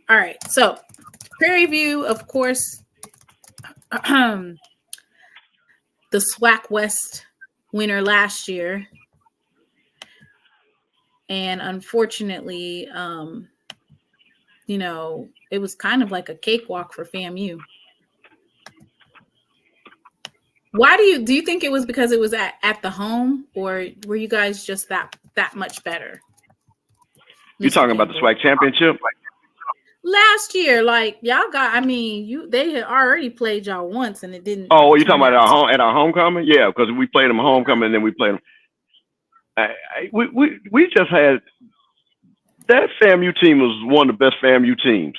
All right. So Prairie View, of course, the SWAC West winner last year. And unfortunately, it was kind of like a cakewalk for FAMU. Why do you think it was because it was at the home, or were you guys just that much better? You talking about the SWAC Championship? Last year, like y'all got, they had already played y'all once and it didn't. Oh, you talking about at our homecoming? Yeah, because we played them homecoming and then we played them. We just had that FAMU team was one of the best FAMU teams.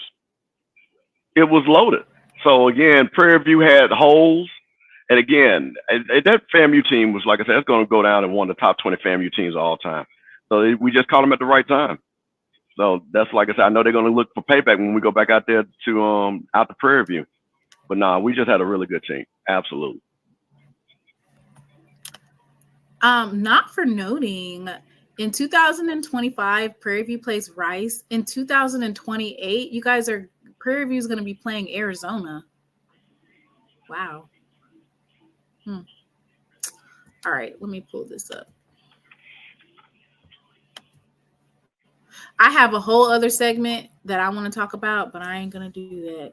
It was loaded. So again, Prairie View had holes. And again, that FAMU team was, like I said, it's going to go down in one of the top 20 FAMU teams of all time. So we just caught them at the right time. So that's, like I said, I know they're going to look for payback when we go back out there to out to Prairie View. But nah, we just had a really good team. Absolutely. Not for noting, in 2025, Prairie View plays Rice. In 2028, Prairie View is going to be playing Arizona. Wow. All right, let me pull this up. I have a whole other segment that I want to talk about, but I ain't going to do that.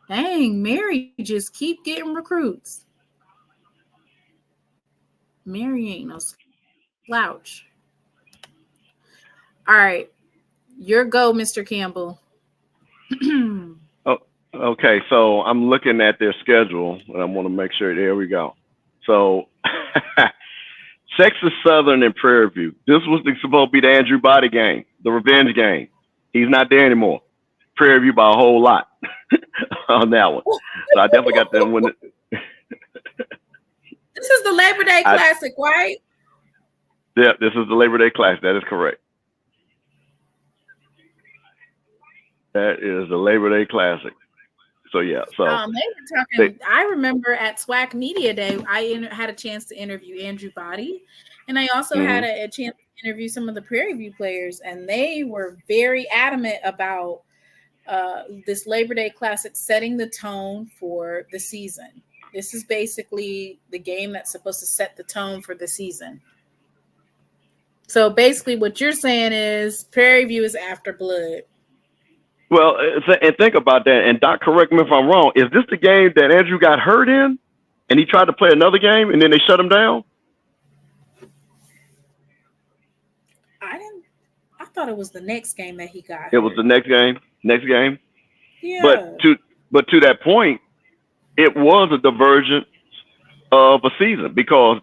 Dang, Mary just keep getting recruits. Mary ain't no slouch. All right, your go, Mr. Campbell. Oh, okay, so I'm looking at their schedule, and I want to make sure. There we go. So, Texas Southern and Prairie View. This was supposed to be the Andrew Body game, the revenge game. He's not there anymore. Prairie View by a whole lot on that one. So I definitely got them winning. This is the Labor Day Classic, right? Yeah, this is the Labor Day Classic. That is correct. That is the Labor Day Classic. So yeah, so they were talking. I remember at SWAC Media Day, I had a chance to interview Andrew Body, and I also had a chance to interview some of the Prairie View players, and they were very adamant about this Labor Day Classic setting the tone for the season. This is basically the game that's supposed to set the tone for the season. So basically, what you're saying is Prairie View is after blood. Well, and think about that. And Doc, correct me if I'm wrong. Is this the game that Andrew got hurt in, and he tried to play another game, and then they shut him down? I thought it was the next game that he got hurt. It was the next game. Yeah. But to that point, it was a divergence of a season because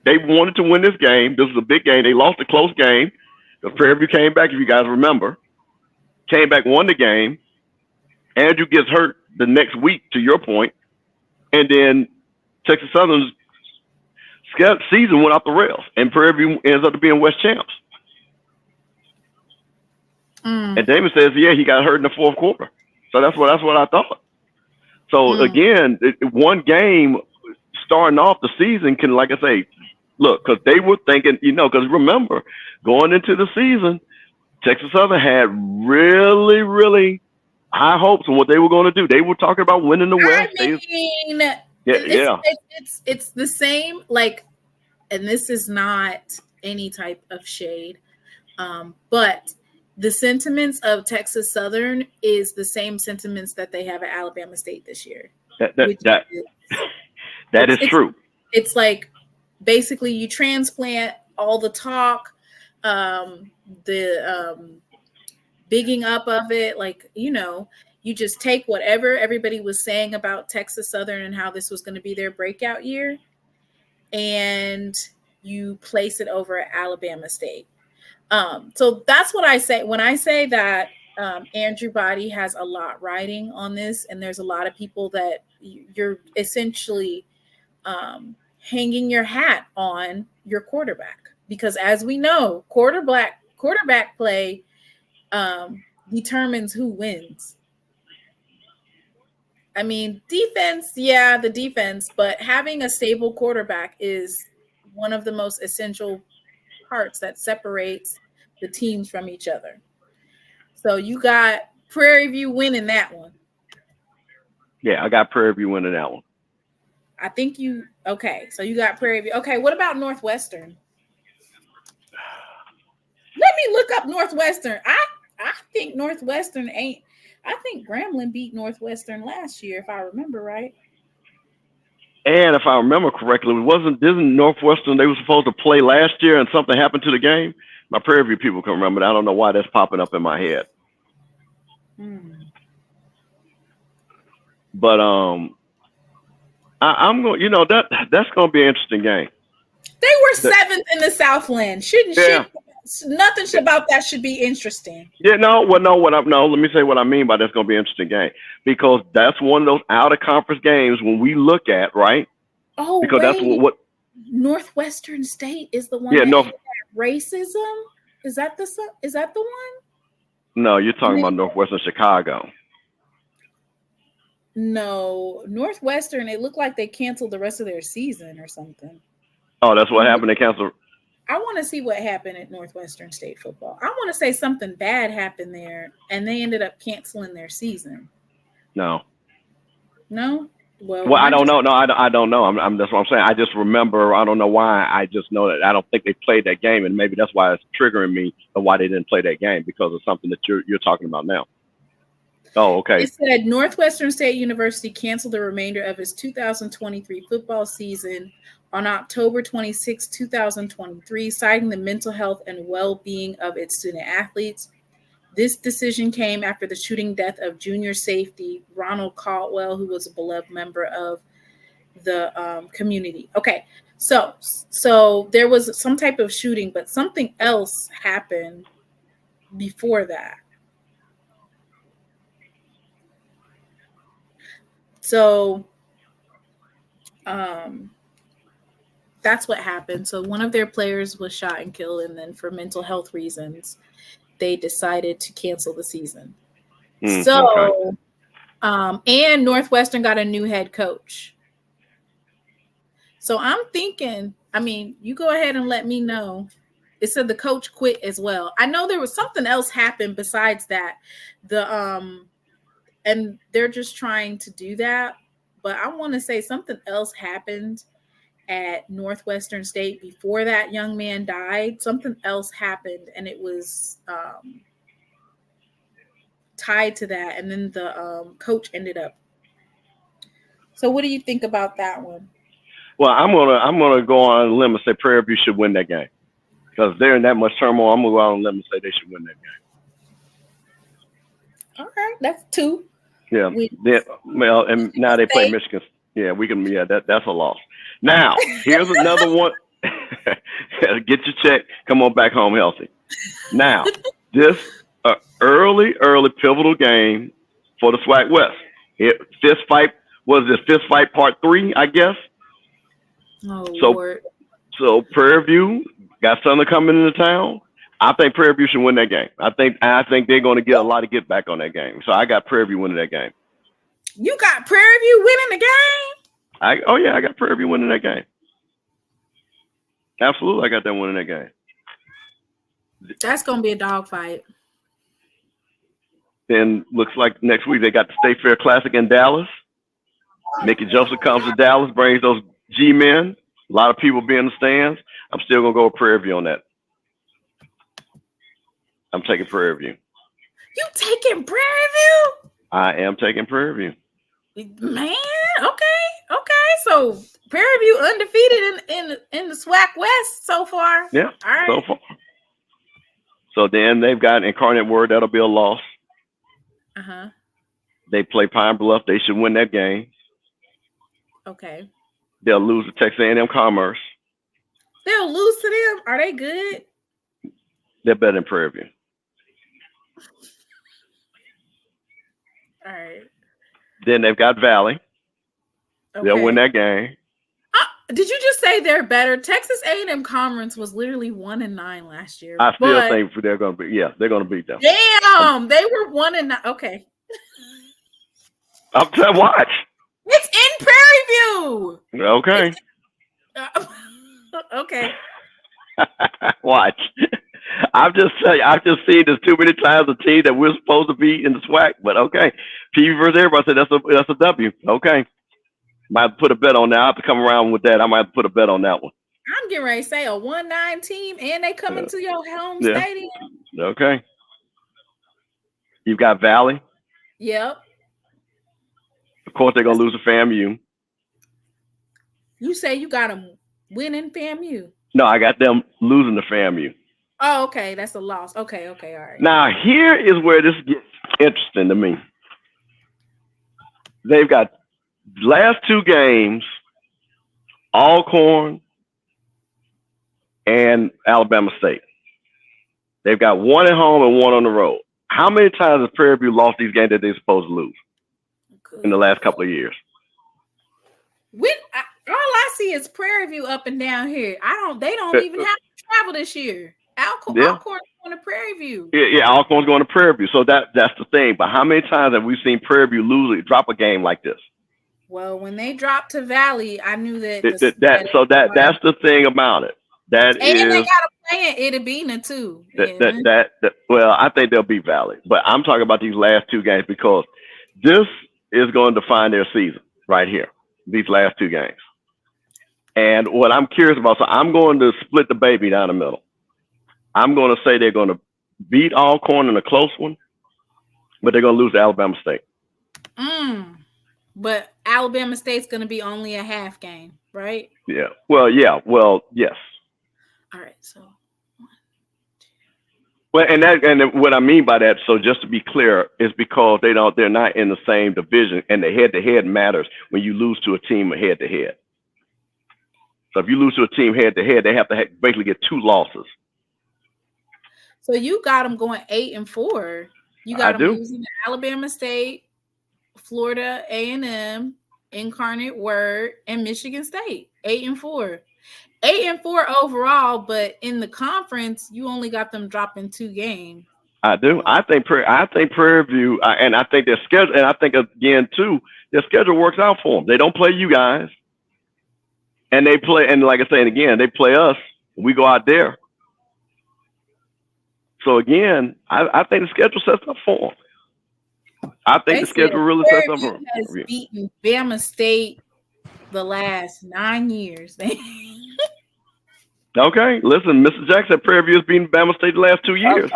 they wanted to win this game. This was a big game. They lost a close game. The Prairie View came back, if you guys remember. Came back, won the game. Andrew gets hurt the next week, to your point. And then Texas Southern's season went off the rails. And Prairie View ends up being West champs. And Damon says, yeah, he got hurt in the fourth quarter. So that's what I thought. So again, one game starting off the season can, like I say, look, because they were thinking, because remember, going into the season, Texas Southern had really, really high hopes on what they were going to do. They were talking about winning the West. It's the same, and this is not any type of shade, but the sentiments of Texas Southern is the same sentiments that they have at Alabama State this year. That is true. It's like basically you transplant all the talk, the bigging up of it, you just take whatever everybody was saying about Texas Southern and how this was going to be their breakout year, and you place it over at Alabama State. So that's what I say when I say that Andrew Body has a lot riding on this, and there's a lot of people that you're essentially hanging your hat on your quarterback, because as we know, quarterback play determines who wins. I mean, defense, yeah, the defense, but having a stable quarterback is one of the most essential parts that separates the teams from each other. So you got Prairie View winning that one. Yeah, I got Prairie View winning that one. I think you okay. So you got Prairie View. Okay, what about Northwestern? Let me look up Northwestern. I think Northwestern ain't. I think Grambling beat Northwestern last year, if I remember right. And if I remember correctly, didn't Northwestern, they were supposed to play last year and something happened to the game? My Prairie View people can remember. I don't know why that's popping up in my head. But I'm going. That's going to be an interesting game. They were 7th in the Southland. Nothing about that should be interesting. Yeah, no. Let me say what I mean by that's going to be an interesting game, because that's one of those out of conference games when we look at, right? Oh, because wait. that's what Northwestern State is the one. Yeah, had racism. Is that the one? No, you're talking about Northwestern Chicago. No, Northwestern. It looked like they canceled the rest of their season or something. Oh, that's what happened. They canceled. I want to see what happened at Northwestern State football. I want to say something bad happened there, and they ended up canceling their season. No. Well, I don't know. No, I don't know. That's what I'm saying. I just remember. I don't know why. I just know that I don't think they played that game, and maybe that's why it's triggering me of why they didn't play that game, because of something that you're talking about now. Oh, okay. It said Northwestern State University canceled the remainder of its 2023 football season on October 26, 2023, citing the mental health and well-being of its student athletes. This decision came after the shooting death of junior safety Ronald Caldwell, who was a beloved member of the community. Okay, so there was some type of shooting, but something else happened before that. So that's what happened. So one of their players was shot and killed, and then for mental health reasons, they decided to cancel the season. Okay. And Northwestern got a new head coach. So I'm thinking, you go ahead and let me know. It said the coach quit as well. I know there was something else happened besides that. And they're just trying to do that. But I want to say something else happened at Northwestern State before that young man died. Something else happened, and it was tied to that. And then the coach ended up. So what do you think about that one? Well, I'm gonna go on a limb and say Prairie View should win that game, because they're in that much turmoil. I'm gonna go out on a limb and say they should win that game. Okay, that's 2. Yeah. And now they play Michigan. Yeah, we can. Yeah, that's a loss. Now here's another one. Get your check. Come on back home healthy. Now this early pivotal game for the SWAC West. Fist fight. Was this fist fight part 3? I guess. Oh, Lord. So Prairie View got something coming into town. I think Prairie View should win that game. I think they're going to get a lot of get back on that game. So I got Prairie View winning that game. You got Prairie View winning the game? I got Prairie View winning that game. Absolutely, I got them winning that game. That's going to be a dogfight. Then looks like next week they got the State Fair Classic in Dallas. Mickey Joseph comes to Dallas, brings those G-men. A lot of people be in the stands. I'm still going to go with Prairie View on that. I'm taking Prairie View. You taking Prairie View? I am taking Prairie View. Man, okay. So Prairie View undefeated in the SWAC West so far. Yeah, all right. So far. So then they've got Incarnate Word. That'll be a loss. They play Pine Bluff. They should win that game. Okay. They'll lose to Texas A&M Commerce. They'll lose to them? Are they good? They're better than Prairie View. All right. Then they've got Valley. Okay. They'll win that game. Did you just say they're better? Texas A&M Commerce was literally 1-9 last year. I still think they're going to be. Yeah, they're going to beat them. Damn, they were 1-9. Okay. I'm saying, watch. It's in Prairie View. Okay. Okay. Watch. I've just seen this too many times a team that we're supposed to be in the SWAC, but okay. PV versus everybody said that's a W. Okay. Might put a bet on that. I have to come around with that. I might put a bet on that one. I'm getting ready to say a 1-9 team, and they coming to your home Yeah. stadium. Okay. You've got Valley. Yep. Of course, they're gonna lose to FAMU. You say you got them winning FAMU? No, I got them losing to FAMU. Oh, okay. That's a loss. Okay, all right. Now, here is where this gets interesting to me. They've got last two games, Alcorn and Alabama State. They've got one at home and one on the road. How many times has Prairie View lost these games that they're supposed to lose in the last couple of years? All I see is Prairie View up and down here. They don't even have to travel this year. Alcorn's going to Prairie View. Yeah, Alcorn's going to Prairie View. So that's the thing. But how many times have we seen Prairie View drop a game like this? Well, when they dropped to Valley, I knew that. That's the thing about it. They got to play in Itabena too. Well, I think they'll beat Valley, but I'm talking about these last two games because this is going to define their season right here. These last two games. And what I'm curious about, so I'm going to split the baby down the middle. I'm going to say they're going to beat Alcorn in a close one, but they're going to lose to Alabama State. But Alabama State's going to be only a half game, right? Yeah. Well, yes. All right. So. Well, and what I mean by that, so just to be clear, is because they're not in the same division, and the head-to-head matters when you lose to a team head-to-head. So if you lose to a team head-to-head, they have to basically get two losses. So you got them going 8-4. You got them losing to Alabama State, Florida A&M, Incarnate Word, and Michigan State. 8-4. 8-4 overall, but in the conference, you only got them dropping 2 games. I do. I think Prairie View, and I think their schedule, and I think again too, their schedule works out for them. They don't play you guys, and they play, and like I said again, they play us. We go out there. So again, I think the schedule sets up for them. I think the schedule really sets up for them. Has beaten Bama State the last 9 years. Okay, listen, Mr. Jackson said Prairie View has beaten Bama State the last 2 years.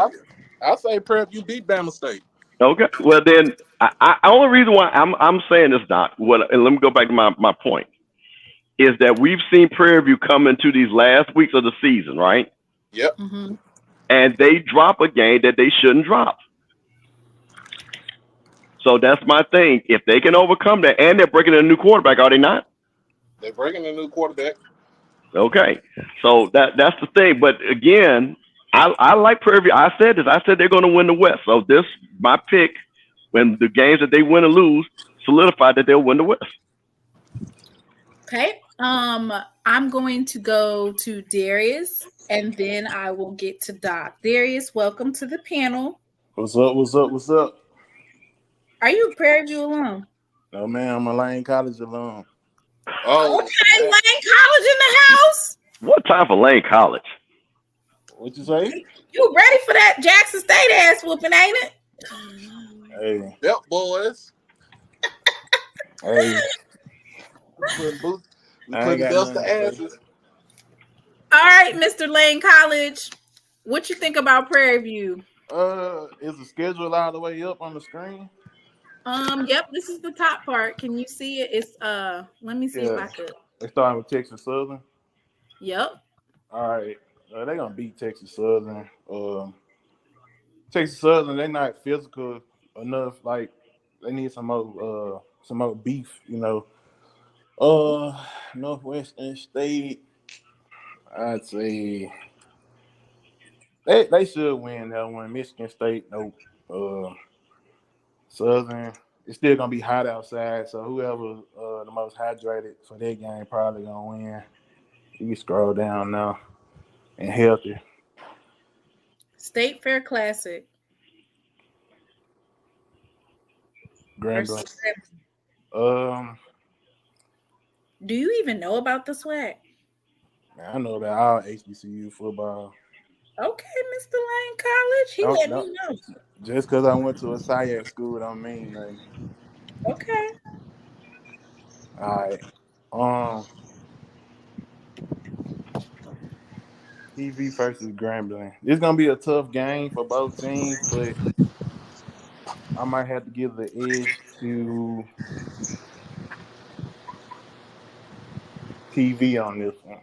I'll say Prairie View beat Bama State. Okay, well then, I only reason why I'm saying this, Doc, and let me go back to my point, is that we've seen Prairie View come into these last weeks of the season, right? Yep. Mm-hmm. And they drop a game that they shouldn't drop. So that's my thing. If they can overcome that, and they're breaking a new quarterback, are they not? They're breaking a new quarterback. Okay, so that's the thing. But again, I like Prairie View. I said this. I said they're going to win the West. So this, my pick, when the games that they win or lose, solidified that they'll win the West. Okay. I'm going to go to Darius, and then I will get to Doc. Darius, welcome to the panel. What's up? Are you a Prairie View alum? No, man, I'm a Lane College alum. Oh, okay, Lane College in the house. What time for Lane College? What you say? You ready for that Jackson State ass whooping, ain't it? Hey. Yep, boys. Hey. We put belts to asses. All right, Mr. Lane College. What you think about Prairie View? Is the schedule all the way up on the screen? Yep, this is the top part. Can you see it? It's let me see if I could. They're starting with Texas Southern. Yep. All right. They're gonna beat Texas Southern. Texas Southern, they're not physical enough. Like they need some more beef, you know. Northwestern State, I'd say they should win that one. Michigan State, nope. Southern, it's still gonna be hot outside, so whoever the most hydrated for that game probably gonna win. You can scroll down now and healthy. State Fair Classic. Grambling. Do you even know about the SWAC? I know about all HBCU football. Okay, Mr. Lane College. He Don't, let don't, me know. just because I went to a SWAC school don't mean nothing. Okay. All right. TV versus Grambling. It's gonna be a tough game for both teams, but I might have to give the edge to TV on this one.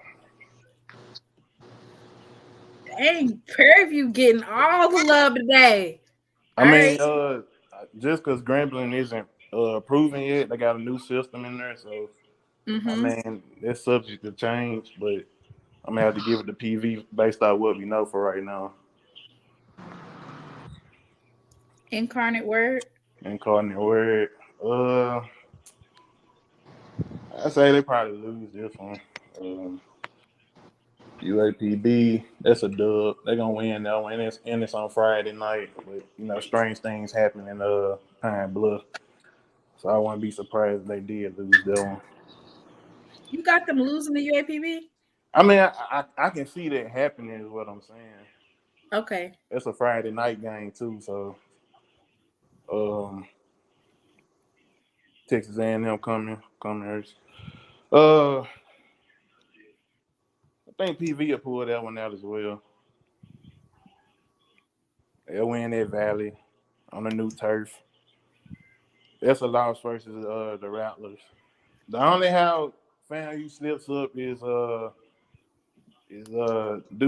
Dang, Prairie View getting all the love today. I All mean, right. just because Grambling isn't proven yet, they got a new system in there, so I Mm-hmm. mean, it's subject to change, but I'm gonna have to give it to PV based on what we know for right now. Incarnate Word. Incarnate Word. I say they probably lose this one. UAPB, that's a dub. They're gonna win though, and it's on Friday night. But strange things happen in Pine Bluff, so I wouldn't be surprised if they did lose that one. You got them losing the UAPB? I mean, I can see that happening. Is what I'm saying. Okay. It's a Friday night game too, so Texas A&M coming. I think PV will pull that one out as well. They'll win that Valley on a new turf. That's a loss versus the Rattlers. The only how FAMU slips up is due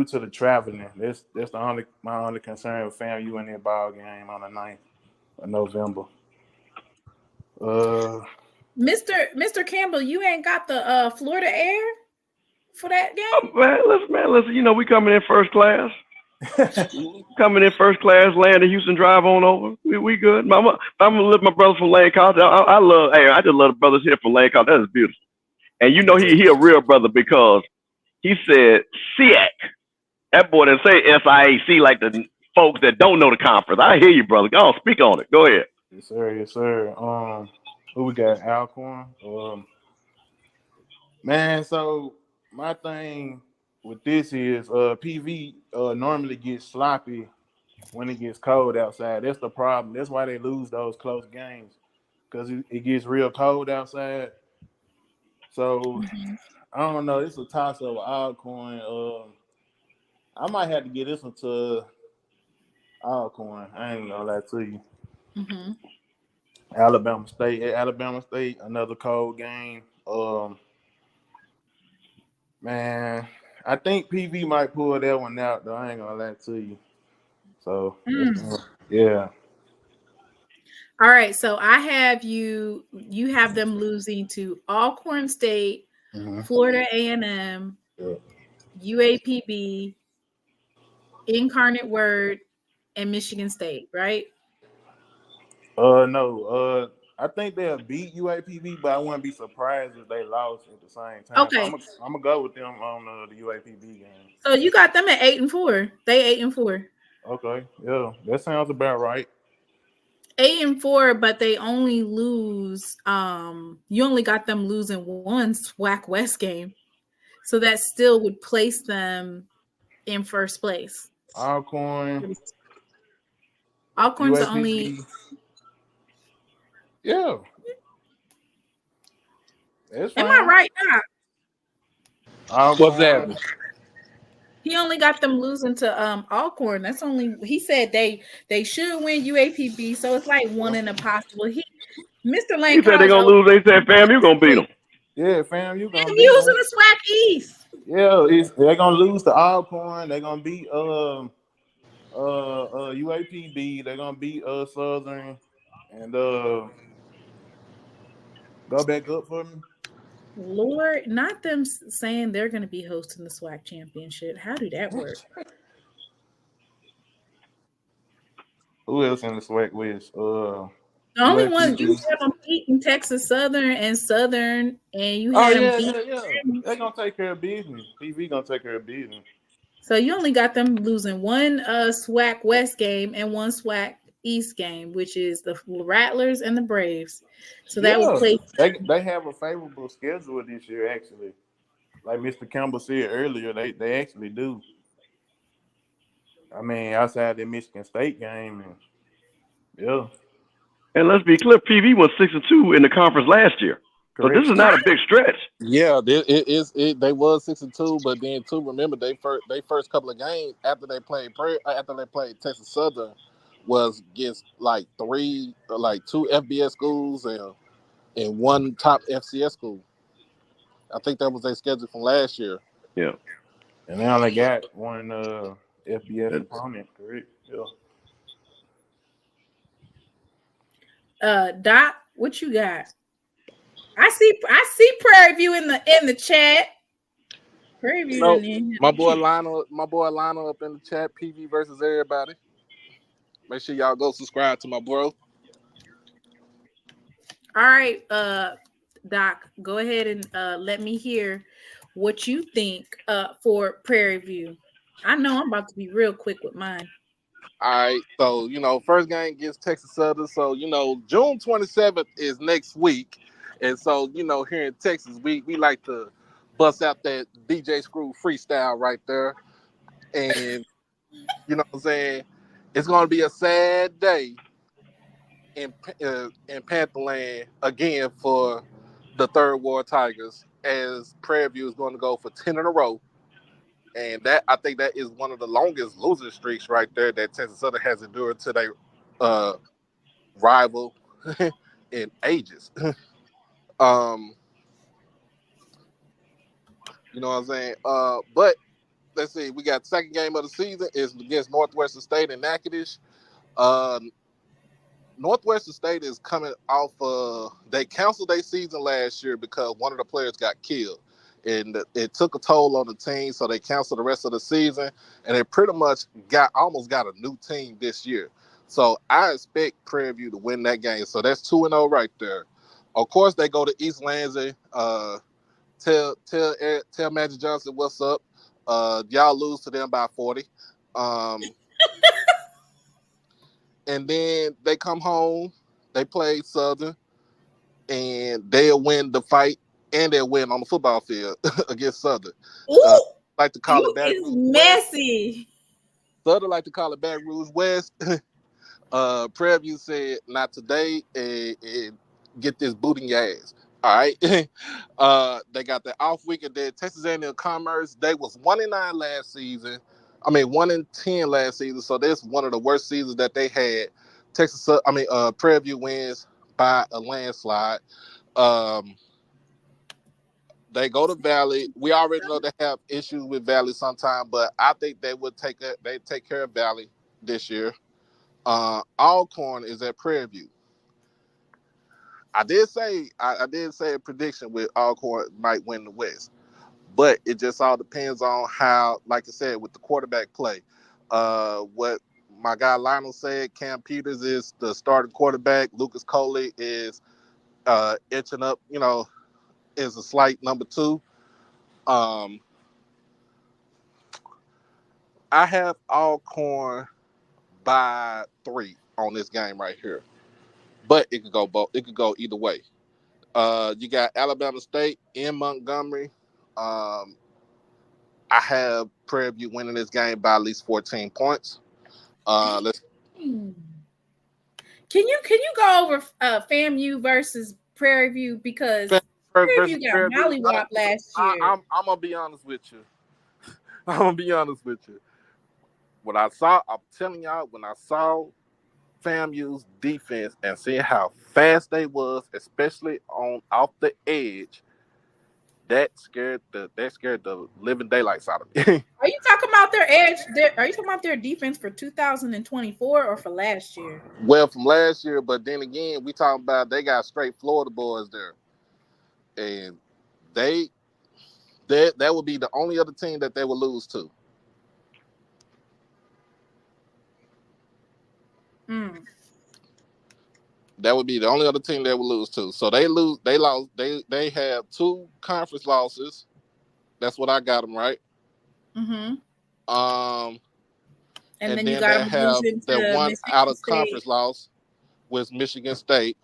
to the traveling. That's my only concern with FAMU in that ball game on the 9th of November. Mr. Campbell, you ain't got the Florida Air for that game? Oh, listen. We coming in first class. Coming in first class, land in Houston, drive on over. We good. I'm gonna lift my brother from Lane College. I just love the brothers here from Lane College. That is beautiful. And he a real brother because he said SEAC. That boy didn't say SIAC like the folks that don't know the conference. I hear you, brother. Go on, speak on it. Go ahead. Yes, sir. Who we got? Alcorn. Man, so my thing with this is PV normally gets sloppy when it gets cold outside. That's the problem. That's why they lose those close games because it gets real cold outside. So I don't know. It's a toss up with Alcorn. I might have to get this one to Alcorn. I ain't gonna lie to you. Mm-hmm. Alabama State, another cold game. Man, I think PV might pull that one out though. I ain't gonna lie to you. So yeah. All right, so I have you have them losing to Alcorn State, Florida A&M, UAPB, Incarnate Word, and Michigan State, right? No. I think they'll beat UAPB, but I wouldn't be surprised if they lost at the same time. Okay. So I'm gonna go with them on the UAPB game. So you got them at 8-4. They 8-4. Okay, yeah, that sounds about right. 8-4, but they only lose. You only got them losing one SWAC West game, so that still would place them in first place. Alcorn's UAPB. The UAPB. only. Yeah, that's fine. Am I right now? What's that? He only got them losing to Alcorn. That's only he said they should win UAPB, so it's like one in a possible. Mr. Lane. He said they're gonna lose. They said FAMU gonna beat them. Yeah, FAMU gonna beat them. FAMU's in the SWAC East. Yeah, they're gonna lose to Alcorn. They're gonna beat UAPB. They're gonna beat Southern, and go back up for me. Lord, not them saying they're going to be hosting the SWAC Championship. How do that work? Who else in the SWAC West? The only one you have them beating Texas Southern, and you had them beating. Yeah. They're gonna take care of business. PV gonna take care of business. So you only got them losing one SWAC West game and one SWAC East game, which is the Rattlers and the Braves. So that would play. They have a favorable schedule this year, actually. Like Mr. Campbell said earlier, they actually do. I mean, outside the Michigan State game, and yeah. And let's be clear, PV was 6-2 in the conference last year. Correct. So this is not a big stretch. Yeah, they was 6-2, but then too, remember they first couple of games after they played Texas Southern was against like two FBS schools and one top FCS school. I think that was their schedule from last year. Yeah. And they only got one FBS That's, opponent, correct? Yeah. Doc, what you got? I see Prairie View in the chat. Prairie View So, in my boy Lionel up in the chat. PV versus everybody. Make sure y'all go subscribe to my bro. All right, Doc, go ahead and let me hear what you think for Prairie View. I know I'm about to be real quick with mine. All right, so first game against Texas Southern. So June 27th is next week, and so here in Texas we like to bust out that DJ Screw freestyle right there, and you know what I'm saying. It's gonna be a sad day in Pantherland again for the Third Ward Tigers, as Prairie View is going to go for 10 in a row. And that I think that is one of the longest losing streaks right there that Texas Southern has endured to their rival in ages. You know what I'm saying? But let's see, we got second game of the season is against Northwestern State in Natchitoches. Northwestern State is coming off they canceled their season last year because one of the players got killed. And it took a toll on the team, so they canceled the rest of the season, and they pretty much almost got a new team this year. So I expect Prairie View to win that game. So that's 2-0 right there. Of course, they go to East Lansing. Tell Magic Johnson what's up. Y'all lose to them by 40. And then they come home, they play Southern, and they'll win the fight, and they'll win on the football field against Southern. Like to call it Baton Rouge messy. West. Southern like to call it Baton Rouge West. Prairie View said, not today, and get this boot in your ass. All right. They got the off week, and then Texas A&M Commerce, they was 1-9 last season. 1-10 last season. So that's one of the worst seasons that they had. Prairie View wins by a landslide. They go to Valley. We already know they have issues with Valley sometimes, but I think they take care of Valley this year. Alcorn is at Prairie View. I did say a prediction with Alcorn might win the West. But it just all depends on how, like I said, with the quarterback play. What my guy Lionel said, Cam Peters is the starting quarterback. Lucas Coley is inching up, is a slight number 2. I have Alcorn by 3 on this game right here. But it could go both. It could go either way. You got Alabama State in Montgomery. I have Prairie View winning this game by at least 14 points. Can you go over FAMU versus Prairie View, because Prairie View got mollywopped last year. I'm gonna be honest with you. When I'm telling y'all, when I saw FAMU's defense and seeing how fast they was, especially off the edge, that scared the living daylights out of me. Are you talking about their edge? Are you talking about their defense for 2024 or for last year? Well, from last year, but then again, we talking about they got straight Florida boys there, and that would be the only other team that they would lose to. That would be the only other team they would lose to. So they have 2 conference losses. That's what I got them right. Mm-hmm. And then you got have the one out of conference loss with Michigan State.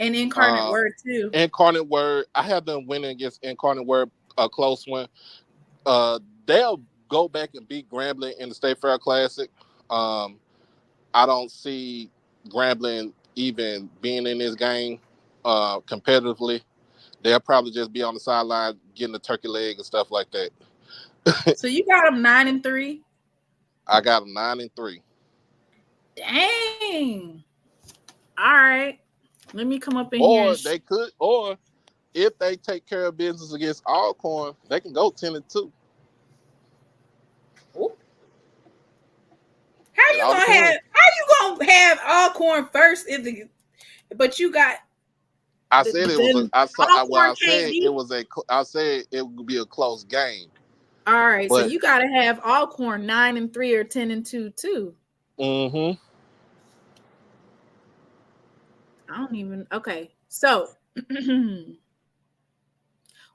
And Incarnate Word too. Incarnate Word, I have them winning against Incarnate Word, a close one. They'll go back and beat Grambling in the State Fair Classic, I don't see Grambling even being in this game competitively. They'll probably just be on the sideline getting a turkey leg and stuff like that. So you got them 9-3? I got them 9-3. Dang. All right. Let me come up in or here. They could, or if they take care of business against Alcorn, they can go 10-2. Ooh. How you gonna have Alcorn first but you got I said it was I said it would be a close game. All right, so you gotta have Alcorn 9-3 or 10-2 too. Mm-hmm. Okay. So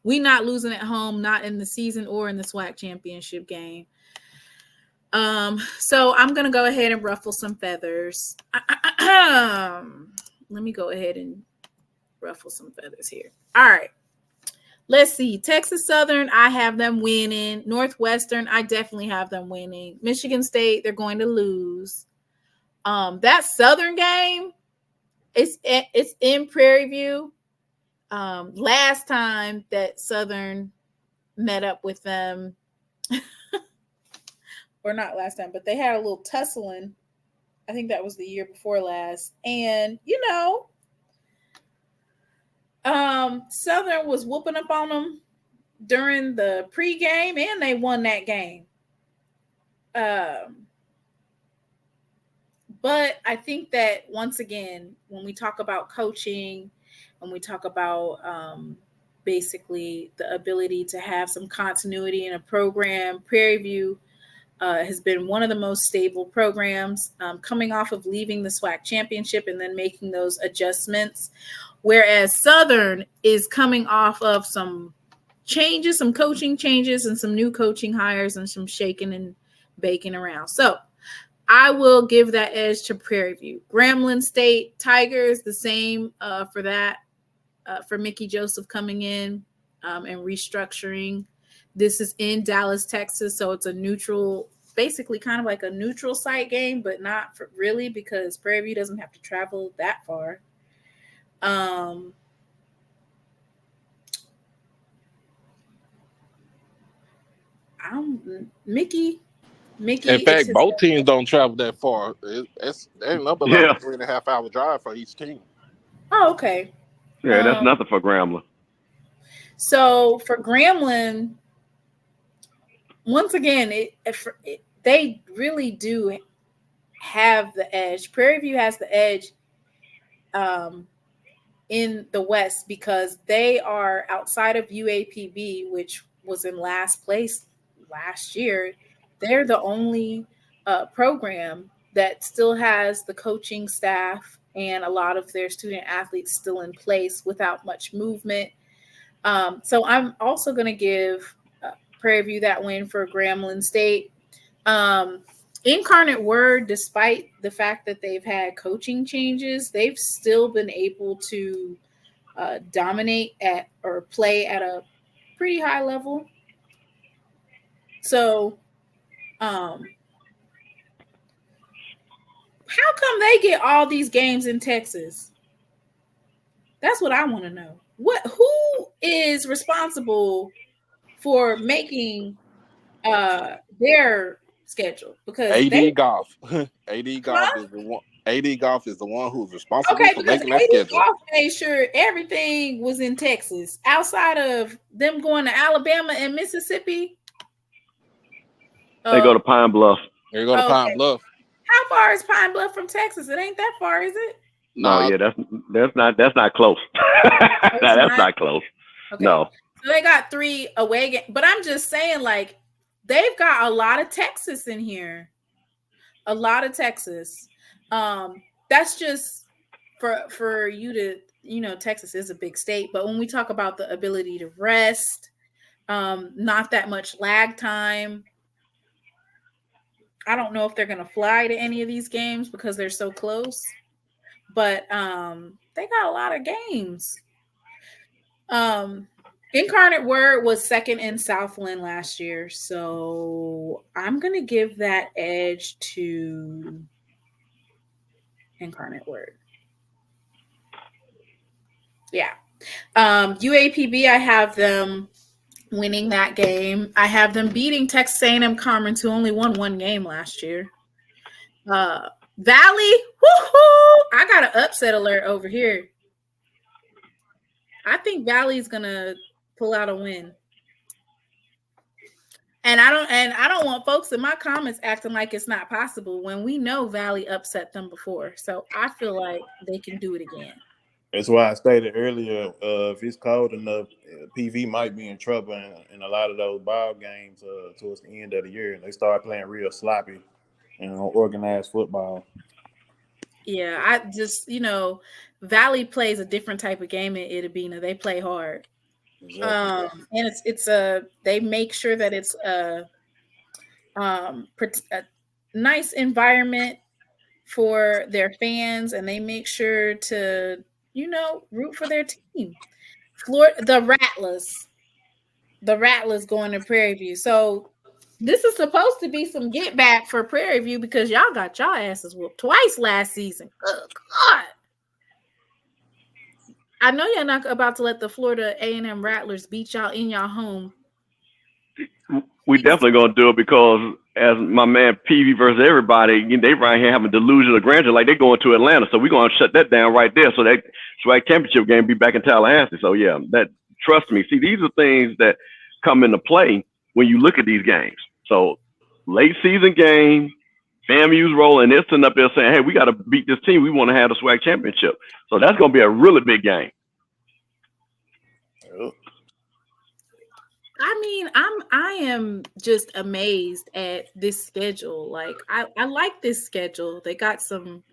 we not losing at home, not in the season or in the SWAC championship game. So I'm gonna go ahead and ruffle some feathers. Let me go ahead and ruffle some feathers here. All right. Let's see. Texas Southern, I have them winning. Northwestern, I definitely have them winning. Michigan State, they're going to lose. That Southern game, it's in Prairie View. Last time that Southern met up with them, or not last time, but they had a little tussling. I think that was the year before last. And, Southern was whooping up on them during the pregame, and they won that game. But I think that, once again, when we talk about coaching, when we talk about basically the ability to have some continuity in a program, Prairie View has been one of the most stable programs, coming off of leaving the SWAC Championship and then making those adjustments. Whereas Southern is coming off of some changes, some coaching changes, and some new coaching hires and some shaking and baking around. So I will give that edge to Prairie View. Grambling State Tigers, the same for that, for Mickey Joseph coming in and restructuring. This is in Dallas, Texas, so it's a neutral, basically kind of like a neutral site game, but not really, because Prairie View doesn't have to travel that far. Mickey. In fact, both teams don't travel that far. There's number like a 3.5-hour drive for each team. Oh, okay. Yeah, that's nothing for Grambling. So for Grambling, once again, they really do have the edge. Prairie View has the edge in the West because they are outside of UAPB, which was in last place last year. They're the only program that still has the coaching staff and a lot of their student athletes still in place without much movement. So I'm also going to give Prairie View that win for Grambling State. Incarnate Word, despite the fact that they've had coaching changes, they've still been able to dominate at or play at a pretty high level. So how come they get all these games in Texas? That's what I want to know. Who is responsible for making their schedule? Because AD Golf. AD Golf is the one. AD Golf is the one who's responsible for making that schedule. Golf made sure everything was in Texas, outside of them going to Alabama and Mississippi. They go to Pine Bluff. They go to Pine Bluff. How far is Pine Bluff from Texas? It ain't that far, is it? No, yeah, that's not close. That's not close. Okay. No. So they got 3 away games, but I'm just saying, like, they've got a lot of Texas in here. A lot of Texas. That's just for you to, Texas is a big state, but when we talk about the ability to rest, not that much lag time, I don't know if they're going to fly to any of these games because they're so close, but they got a lot of games. Incarnate Word was second in Southland last year, so I'm going to give that edge to Incarnate Word. Yeah. UAPB, I have them winning that game. I have them beating Texas A&M Commerce, who only won one game last year. Valley, woohoo! I got an upset alert over here. I think Valley's going to pull out a win. And I don't want folks in my comments acting like it's not possible when we know Valley upset them before. So I feel like they can do it again. That's why I stated earlier, if it's cold enough, PV might be in trouble in a lot of those ball games towards the end of the year. They start playing real sloppy and organized football. Yeah, I just, Valley plays a different type of game in Itabena. They play hard. Exactly. And it's they make sure that it's a nice environment for their fans, and they make sure to root for their team. The Rattlers going to Prairie View. So this is supposed to be some get back for Prairie View because y'all got y'all asses whooped twice last season. Oh God. I know you're not about to let the Florida A&M Rattlers beat y'all in y'all home. We definitely gonna do it because, as my man PV versus everybody, they right here having delusion of grandeur, like they're going to Atlanta. So we're gonna shut that down right there. So that SWAC Championship game be back in Tallahassee. So yeah, trust me. See, these are things that come into play when you look at these games. So late season game, FAMU's rolling. They're sitting up there saying, "Hey, we got to beat this team. We want to have the SWAC Championship." So that's gonna be a really big game. I mean, I am just amazed at this schedule. Like, I like this schedule. They got some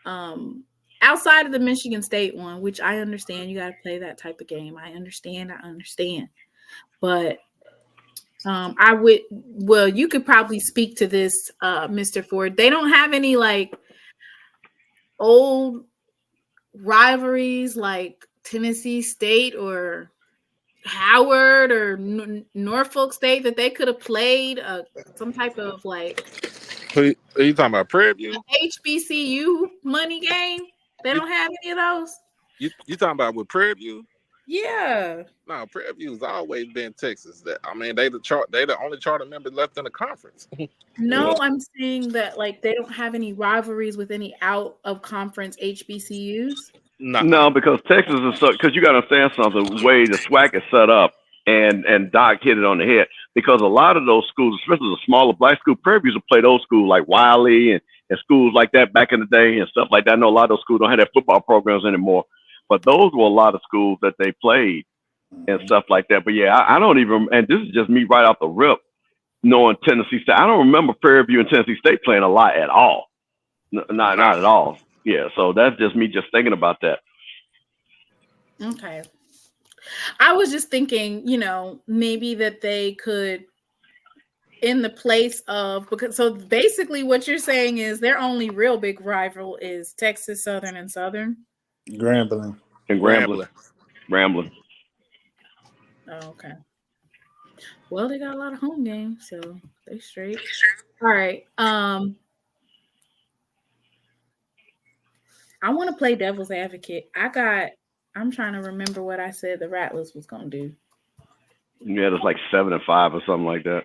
outside of the Michigan State one, which I understand. You got to play that type of game. I understand. But you could probably speak to this, Mr. Ford. They don't have any like old rivalries like Tennessee State or Howard or Norfolk State that they could have played some type of like. Are you talking about Prairie View? HBCU money game? They don't have any of those. You talking about with Prairie View? Yeah. No, Prairie View's always been Texas. They the only charter member left in the conference. No, I'm saying that like they don't have any rivalries with any out of conference HBCUs. No, because Texas is because you got to understand something. The way the SWAC is set up, and Doc hit it on the head. Because a lot of those schools, especially the smaller black school, Prairie View will play those schools like Wiley and schools like that back in the day and stuff like that. I know a lot of those schools don't have their football programs anymore, but those were a lot of schools that they played and stuff like that. But yeah, I don't even, and this is just me right off the rip, knowing Tennessee State. I don't remember Prairie View and Tennessee State playing a lot at all. Not at all. Yeah, so that's just me just thinking about that. Okay. I was just thinking, maybe that they could, in the place of, because so basically what you're saying is their only real big rival is Texas Southern and Southern. Grambling. Oh, okay. Well, they got a lot of home games, so they straight. All right. I want to play devil's advocate. I'm trying to remember what I said the Rattlers was going to do. Yeah, it's like 7-5 or something like that.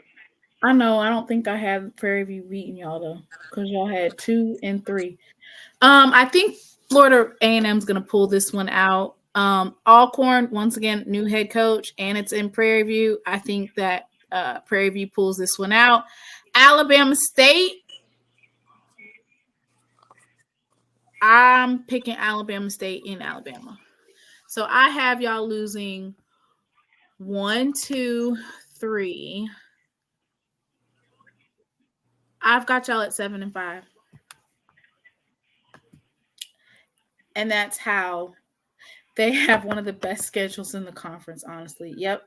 I know. I don't think I have Prairie View beating y'all though, because y'all had 2 and 3. I think Florida A&M is going to pull this one out. Alcorn, once again, new head coach, and it's in Prairie View. I think that Prairie View pulls this one out. Alabama State. I'm picking Alabama State in Alabama. So I have y'all losing 1, 2, 3. I've got y'all at 7 and 5. And that's how they have one of the best schedules in the conference, honestly. Yep.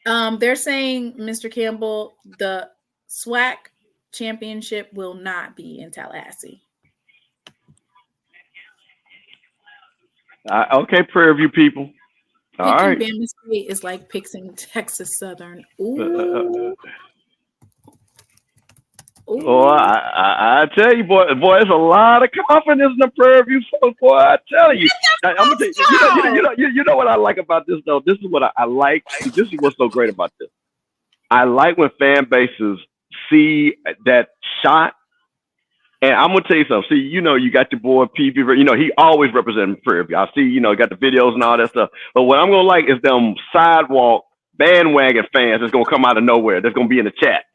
They're saying, Mr. Campbell, the SWAC Championship will not be in Tallahassee. Okay, Prairie View people. All right. Picking Bama State is like picking Texas Southern. Ooh. Oh, I tell you, boy, there's a lot of confidence in the Prairie View folks, boy. I tell you, I'm gonna tell you, you know what I like about this though. This is what I like. See, this is what's so great about this. I like when fan bases see that shot. And I'm gonna tell you something. See, you know, you got your boy PV. You know, he always representing Prairie View. I see, you know, got the videos and all that stuff. But what I'm gonna like is them sidewalk bandwagon fans that's gonna come out of nowhere. That's gonna be in the chat,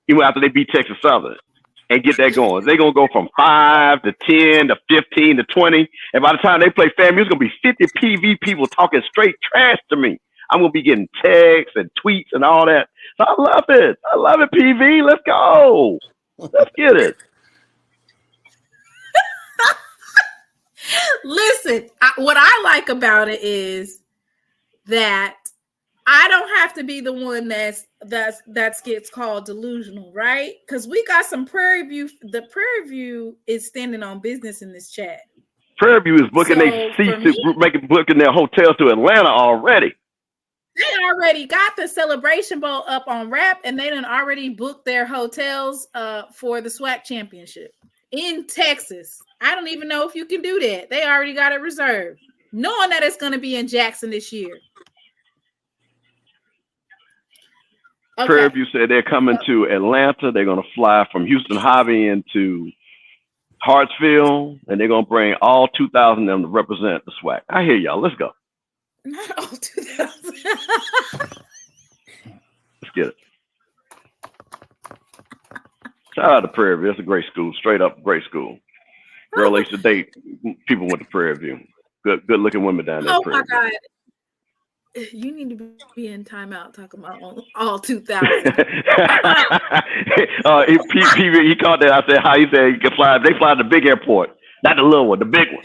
even after they beat Texas Southern, and get that going. They're gonna go from 5 to 10 to 15 to 20, and by the time they play FAMU, it's gonna be 50 PV people talking straight trash to me. I'm gonna be getting texts and tweets and all that. So I love it. I love it, PV. Let's go. Let's get it. Listen, what I like about it is that I don't have to be the one that gets called delusional, right? Because we got some Prairie View. The Prairie View is standing on business in this chat. Prairie View is booking their seats, booking their hotels to Atlanta already. They already got the Celebration Bowl up on wrap, and they done already booked their hotels for the SWAC Championship in Texas. I don't even know if you can do that. They already got it reserved, knowing that it's going to be in Jackson this year. Okay. Prairie View said they're coming to Atlanta. They're going to fly from Houston Hobby into Hartsfield, and they're going to bring all 2,000 of them to represent the SWAC. I hear y'all. Let's go. Not all 2,000. Let's get it. Shout out to Prairie View. It's a great school. Straight up great school. Girl, I used to date people with the Prairie View. Good looking women down there. Oh my God. You need to be in timeout talking about all 2,000. He called that. I said, how he said he can fly. They fly to the big airport, not the little one, the big one.